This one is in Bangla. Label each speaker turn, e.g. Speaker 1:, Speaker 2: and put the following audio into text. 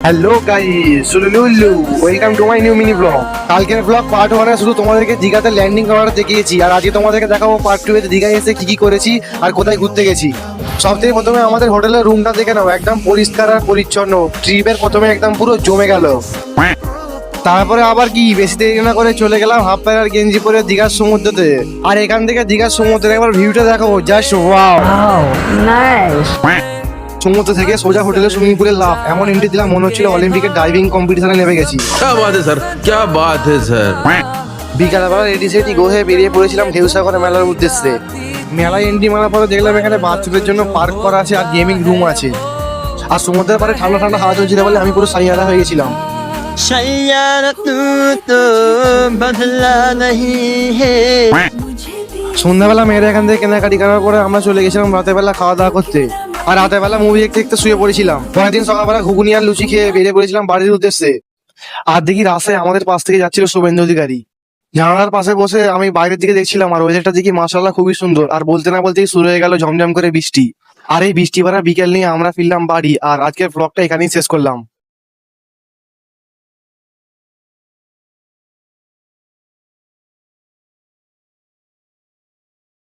Speaker 1: হ্যালো গাইস, সুলুলুলু, welcome to my new mini vlog. কালকের ব্লগ পার্ট 1 এ শুধু তোমাদেরকে দীঘাতে ল্যান্ডিং করাটা দেখিয়েছি, আর আজকে তোমাদেরকে দেখাবো পার্ট 2 এ দীঘায় এসে কি কি করেছি আর কোথায় ঘুরতে গেছি। সবথেকে প্রথমে আমাদের হোটেলের রুমটা দেখে নাও, একদম পরিষ্কার আর পরিচ্ছন্ন। ট্রিপের প্রথমে একদম পুরো জমে গেল। তারপরে আবার কি বেশি দেরি না করে চলে গেলাম হাফ প্যান্ট আর গেঞ্জি পরে দীঘার সমুদ্রতে। আর এখান থেকে দীঘার সমুদ্রের একবার ভিউটা দেখো, জাস্ট ওয়াও।
Speaker 2: Nice.
Speaker 1: সমুদ্র থেকে সোজা হোটেলের সুইমিং পুলে লাফ, এমন এন্ট্রি দিলাম মনে হচ্ছিল অলিম্পিকের ডাইভিং কম্পিটিশনে নেমে গেছি।
Speaker 3: क्या बात है सर, क्या बात है सर।
Speaker 1: বিকালবেলা রেডি সেটি গোহে বেরিয়ে পড়েছিলাম ঢেউসাগর মেলার উদ্দেশ্যে। মেলায় এন্ট্রি মারার পরে দেখলাম এখানে বাচ্চাদের জন্য পার্ক করা আছে আর গেমিং রুম আছে। আর সমুদ্রের পাড়ে ঠান্ডা ঠান্ডা হাওয়া চলছিল বলে আমি পুরো সাইয়ারা হয়ে গেছিলাম। সন্ধ্যাবেলা মেয়েরা এখান থেকে কেনাকাটি করার পরে আমরা চলে গেছিলাম রাতের বেলা খাওয়া দাওয়া করতে। আর রাতের বেলা মুভি দেখতে দেখতে শুয়ে পড়েছিলাম। পরের দিন সকালবেলা ঘুগনি আর লুচি খেয়ে বেরিয়ে পড়েছিলাম বাড়ির উদ্দেশ্যে। আর দেখি রাস্তায় আমাদের পাশ থেকে যাচ্ছিল শুভেন্দু অধিকারী। জানালার পাশে বসে আমি বাইরের দিকে দেখছিলাম, আর ওয়েদারটা দেখি মাশাআল্লাহ খুবই সুন্দর। আর বলতে না বলতেই শুরু হয়ে গেল ঝমঝম করে বৃষ্টি। আর এই বৃষ্টি ভরা বিকেল নিয়ে আমরা ফিরলাম বাড়ি, আর আজকের ব্লগটা এখানেই শেষ করলাম।